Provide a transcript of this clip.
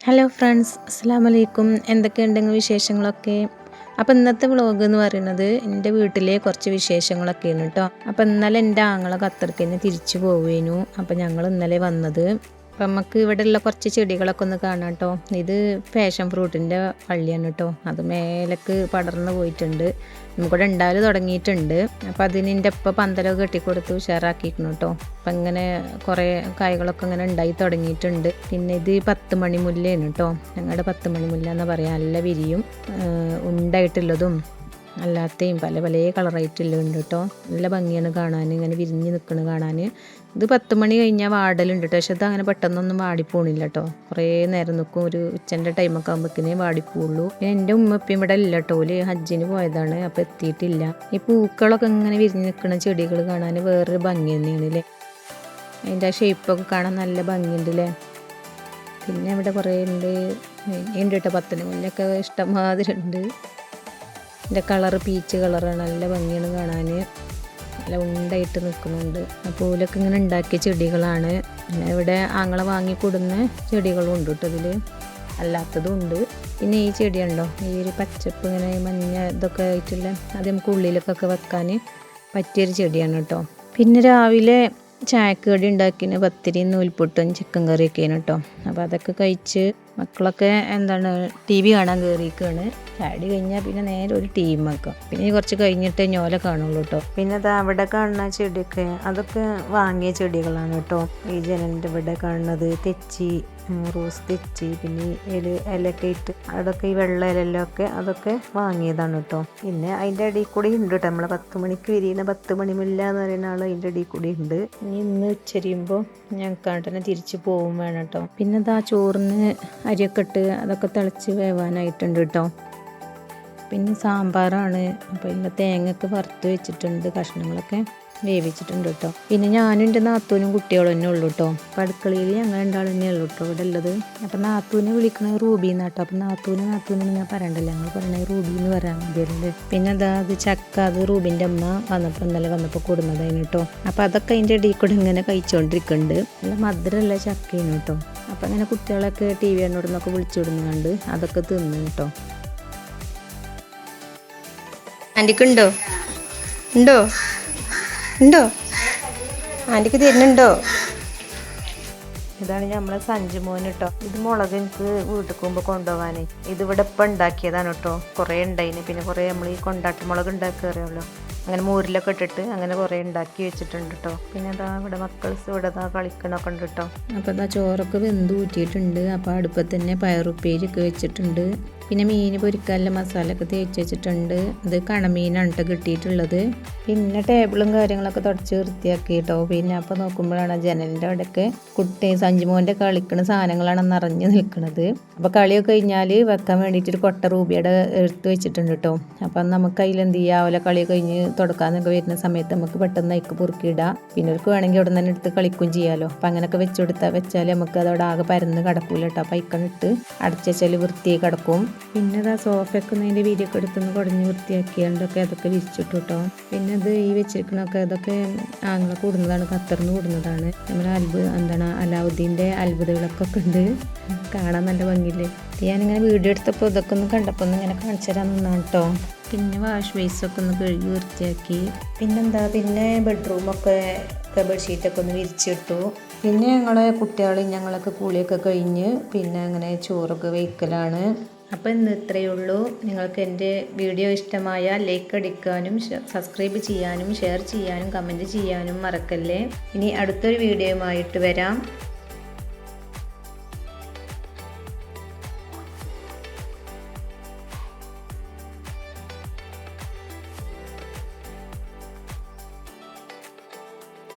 Hello friends, അസ്സലാമു അലൈക്കും. എന്തൊക്കെയുണ്ടെങ്കിൽ വിശേഷങ്ങളൊക്കെ. അപ്പോൾ ഇന്നത്തെ വ്ളോഗ് എന്ന് പറയുന്നത് എൻ്റെ വീട്ടിലെ കുറച്ച് വിശേഷങ്ങളൊക്കെയാണ് കേട്ടോ. അപ്പോൾ ഇന്നലെ എൻ്റെ ആങ്ങളെ ഖത്തർക്ക് തന്നെ തിരിച്ചു പോവുകയായിരുന്നു. അപ്പോൾ ഞങ്ങൾ ഇന്നലെ വന്നത്. അപ്പം നമുക്ക് ഇവിടെയുള്ള കുറച്ച് ചെടികളൊക്കെ ഒന്ന് കാണാം കേട്ടോ. ഇത് പാഷൻ ഫ്രൂട്ടിൻ്റെ വള്ളിയാണ് കേട്ടോ. അത് മേലേക്ക് പടർന്നു പോയിട്ടുണ്ട്. നമുക്കിവിടെ ഉണ്ടാവൽ തുടങ്ങിയിട്ടുണ്ട്. അപ്പം അതിന് എൻ്റെ ഇപ്പം പന്തലൊക്കെ കെട്ടിക്കൊടുത്ത് ഉഷാറാക്കിയിരുന്നു കേട്ടോ. അപ്പം ഇങ്ങനെ കുറേ കായ്കളൊക്കെ ഇങ്ങനെ ഉണ്ടായി തുടങ്ങിയിട്ടുണ്ട്. പിന്നെ ഇത് 10 മണി മുല്ലയാണ് കേട്ടോ. ഞങ്ങളുടെ 10 മണി മുല്ല എന്ന് പറയാം. നല്ല വിരിയും ഉണ്ടായിട്ടുള്ളതും അല്ലാത്തയും പല പല കളറായിട്ടുള്ളുണ്ട് കേട്ടോ. നല്ല ഭംഗിയാണ് കാണാൻ, ഇങ്ങനെ വിരിഞ്ഞ് നിൽക്കുന്നത് കാണാൻ. ഇത് 10 മണി കഴിഞ്ഞാൽ വാടലുണ്ട് കേട്ടോ. പക്ഷെ ഇത് അങ്ങനെ പെട്ടെന്നൊന്നും വാടിപ്പോണില്ല കേട്ടോ. കുറേ നേരം നിൽക്കും. ഒരു ഉച്ചൻ്റെ ടൈമൊക്കെ ആകുമ്പോഴേക്കിനേ വാടിപ്പോവുള്ളൂ. പിന്നെ എൻ്റെ ഉമ്മപ്പം ഇവിടെ ഇല്ല കേട്ടോ. ഓല് ഹജ്ജിന് പോയതാണ്, അപ്പോൾ എത്തിയിട്ടില്ല. ഈ പൂക്കളൊക്കെ ഇങ്ങനെ വിരിഞ്ഞ് നിൽക്കുന്ന ചെടികൾ കാണാൻ വേറൊരു ഭംഗി തന്നെയാണ് അല്ലേ. അതിൻ്റെ ആ ഷേപ്പൊക്കെ കാണാൻ നല്ല ഭംഗിയുണ്ട് അല്ലേ. പിന്നെ ഇവിടെ കുറേ ഉണ്ട് കേട്ടോ. 10 മുല്ലൊക്കെ ഇഷ്ടംമാതിരി ഉണ്ട്. ഇതിൻ്റെ കളറ് പീച്ച് കളറാണ്. നല്ല ഭംഗിയാണ് കാണാൻ. നല്ല ഉണ്ടായിട്ട് നിൽക്കുന്നുണ്ട്. അപ്പോൾ ഓലൊക്കെ ഇങ്ങനെ ഉണ്ടാക്കിയ ചെടികളാണ്. പിന്നെ ഇവിടെ ആങ്ങളെ വാങ്ങിക്കൊടുന്ന ചെടികളും ഉണ്ട് കേട്ടോ. ഇതിൽ അല്ലാത്തതും ഉണ്ട്. പിന്നെ ഈ ചെടി ഉണ്ടോ, ഈ ഒരു പച്ചപ്പ് ഇങ്ങനെ മഞ്ഞ ഇതൊക്കെ ആയിട്ടുള്ള, അത് നമുക്ക് ഉള്ളിലൊക്കെ വെക്കാൻ പറ്റിയൊരു ചെടിയാണ് കേട്ടോ. പിന്നെ രാവിലെ ചായക്ക് കടി ഉണ്ടാക്കിന് പത്തിരിയും നൂൽപുട്ടും ചിക്കൻ കറിയൊക്കെയാണ് കേട്ടോ. അപ്പോൾ അതൊക്കെ കഴിച്ച് മക്കളൊക്കെ TV കാണാൻ കയറിയിരിക്കുകയാണ്. ചാടി കഴിഞ്ഞാൽ പിന്നെ നേരെ ഒരു ടീം വെക്കാം. പിന്നെ കുറച്ച് കഴിഞ്ഞിട്ട് ഞോല കാണുള്ളൂ കേട്ടോ. പിന്നെ അത് അവിടെ കാണുന്ന ചെടിയൊക്കെ അതൊക്കെ വാങ്ങിയ ചെടികളാണ് കേട്ടോ. ഈ ജനലിൻ്റെ ഇവിടെ കാണുന്നത് തെച്ചി, റോസ് തെച്ചി, പിന്നെ ഇലയൊക്കെ ഇട്ട് അതൊക്കെ ഈ വെള്ള ഇലയിലൊക്കെ അതൊക്കെ വാങ്ങിയതാണ് കേട്ടോ. പിന്നെ അതിൻ്റെ ഇടയിൽ കൂടി ഉണ്ട് കേട്ടോ. നമ്മളെ 10 മണിക്ക് വിരിയുന്ന 10 മണി മുല്ല എന്ന് പറയുന്ന ആൾ അതിൻ്റെ ഇടയിൽ കൂടി ഉണ്ട്. ഇന്ന് ഉച്ചരിയുമ്പോൾ ഞങ്ങൾക്ക് തന്നെ തിരിച്ച് പോവും വേണം കേട്ടോ. പിന്നെ ഇതാ ചോറിന് അരിയൊക്കെ ഇട്ട് അതൊക്കെ തിളച്ച് വേവാനായിട്ടുണ്ട് കേട്ടോ. പിന്നെ സാമ്പാറാണ്. അപ്പോൾ ഇതിൻ്റെ തേങ്ങയൊക്കെ വറുത്ത് വെച്ചിട്ടുണ്ട്, കഷ്ണങ്ങളൊക്കെ വേവിച്ചിട്ടുണ്ട് കേട്ടോ. പിന്നെ ഞാനും എൻ്റെ നാത്തൂനും കുട്ടികളും തന്നെ ഉള്ളൂ കേട്ടോ. അപ്പം അടുക്കളയിൽ ഞങ്ങൾ രണ്ടാൾ തന്നെ ഉള്ളൂ കേട്ടോ ഇവിടെ ഉള്ളത്. അപ്പം നാത്തൂനെ വിളിക്കണത് റൂബി എന്നാട്ടോ. അപ്പം നാത്തൂനെ ഞാൻ പറയണ്ടല്ലോ, ഞങ്ങൾ പറയണത് റൂബി എന്ന് പറയാൻ മതിയല്ലേ. പിന്നെ അത് ചക്ക, അത് റൂബിൻ്റെ അമ്മ ഇന്നലെ വന്നപ്പോൾ കൊടുന്നതായിരുന്നു കേട്ടോ. അപ്പം അതൊക്കെ അതിൻ്റെ ഇടയിൽ കൂടെ ഇങ്ങനെ കഴിച്ചുകൊണ്ടിരിക്കുന്നുണ്ട്. നല്ല മധുരമുള്ള ചക്കയാണ് കേട്ടോ. അപ്പം അങ്ങനെ കുട്ടികളൊക്കെ TV കണ്ടോടുന്നൊക്കെ വിളിച്ചു വിടുന്നുണ്ട്, അതൊക്കെ തിന്നു കേട്ടോ. ആൻറ്റിക്കുണ്ടോ ഉണ്ടോ ഉണ്ടോ ആൻറ്റിക്ക് തരുന്നുണ്ടോ? ഇതാണ് നമ്മളെ സഞ്ജുമോൻ കേട്ടോ. ഇത് മുളക് എനിക്ക് വീട്ടിൽ പോകുമ്പോൾ കൊണ്ടുപോകാനേ. ഇതിവിടെ ഇപ്പം ഉണ്ടാക്കിയതാണ് കേട്ടോ. കുറേ ഉണ്ടായിന്. പിന്നെ കുറേ നമ്മൾ ഈ കൊണ്ടാട്ട മുളക് ഉണ്ടാക്കാറിയാമല്ലോ, അങ്ങനെ മോരിലൊക്കെ ഇട്ടിട്ട് അങ്ങനെ കുറേ ഉണ്ടാക്കി വെച്ചിട്ടുണ്ട് കേട്ടോ. പിന്നെ അതാ ഇവിടെ മക്കൾസ് ഇവിടെ കളിക്കണമൊക്കെ ഉണ്ട് കേട്ടോ. അപ്പോൾ അതാ ചോറൊക്കെ വെന്ത് ഊറ്റിയിട്ടുണ്ട്. അപ്പോൾ അടുപ്പത്ത് തന്നെ പയറുപ്പേരിയൊക്കെ വെച്ചിട്ടുണ്ട്. പിന്നെ മീൻ പൊരിക്കാനുള്ള മസാലയൊക്കെ തേച്ച് വെച്ചിട്ടുണ്ട്. ഇത് കണമീനാണ് കേട്ടോ കിട്ടിയിട്ടുള്ളത്. പിന്നെ ടേബിളും കാര്യങ്ങളൊക്കെ തുടച്ച് വൃത്തിയാക്കി കേട്ടോ. പിന്നെ അപ്പോൾ നോക്കുമ്പോഴാണ് ജനലിൻ്റെ അവിടെയൊക്കെ സഞ്ജുമോൻ്റെ കളിക്കണ സാധനങ്ങളാണ് നിറഞ്ഞു നിൽക്കുന്നത്. അപ്പോൾ കളിയൊക്കെ കഴിഞ്ഞാൽ വെക്കാൻ വേണ്ടിയിട്ടൊരു കൊട്ട റൂബിയുടെ എടുത്ത് വെച്ചിട്ടുണ്ട് കേട്ടോ. അപ്പം നമുക്ക് അതിലെന്ത് ചെയ്യുക, അവലെ കളി കഴിഞ്ഞ് തുടക്കാന്നൊക്കെ വരുന്ന സമയത്ത് നമുക്ക് പെട്ടെന്ന് അയക്ക് പൊറുക്കിയിടാം. പിന്നെ അവർക്ക് വേണമെങ്കിൽ അവിടെ തന്നെ എടുത്ത് കളിക്കും ചെയ്യാമല്ലോ. അപ്പം അങ്ങനെയൊക്കെ വെച്ചാൽ നമുക്ക് അതവിടെ ആകെ പരന്ന് കിടക്കൂല കേട്ടോ. അപ്പം അയക്കണിട്ട് അടച്ചു വെച്ചാൽ വൃത്തിയായി കിടക്കും. പിന്നെ അത് സോഫയൊക്കെ അതിൻ്റെ വീഡിയോക്കെ എടുത്തൊന്ന് കുടഞ്ഞ് വൃത്തിയാക്കിയാണ്ടൊക്കെ അതൊക്കെ വിരിച്ചിട്ടു കേട്ടോ. പിന്നെ അത് ഈ വെച്ചിരിക്കണൊക്കെ അതൊക്കെ ആങ്ങളെ കൂടുന്നതാണ്, ഖത്തറിന് കൂടുന്നതാണ്. നമ്മുടെ അലാവുദ്ദീൻ്റെ അത്ഭുതവിളക്കൊക്കെ ഉണ്ട്, കാണാൻ നല്ല ഭംഗിയില്ലേ. ഞാനിങ്ങനെ വീഡിയോ എടുത്തപ്പോൾ ഇതൊക്കെ ഒന്ന് കണ്ടപ്പോൾ ഒന്ന് ഇങ്ങനെ കാണിച്ചു തരാൻ നിന്നാണ് കേട്ടോ. പിന്നെ വാഷ് ബേസൊക്കെ ഒന്ന് കഴുകി വൃത്തിയാക്കി. പിന്നെ ബെഡ്റൂമൊക്കെ ബെഡ്ഷീറ്റൊക്കെ ഒന്ന് വിരിച്ചിട്ടു. പിന്നെ ഞങ്ങളൊക്കെ കുളിയൊക്കെ കഴിഞ്ഞ് പിന്നെ അങ്ങനെ ചോറൊക്കെ വയ്ക്കലാണ്. അപ്പോൾ ഇന്ന് ഇത്രയേ ഉള്ളൂ. നിങ്ങൾക്ക് എൻ്റെ വീഡിയോ ഇഷ്ടമായാൽ ലൈക്ക് അടിക്കാനും സബ്സ്ക്രൈബ് ചെയ്യാനും ഷെയർ ചെയ്യാനും കമൻറ്റ് ചെയ്യാനും മറക്കല്ലേ. ഇനി അടുത്തൊരു വീഡിയോയുമായിട്ട് വരാം.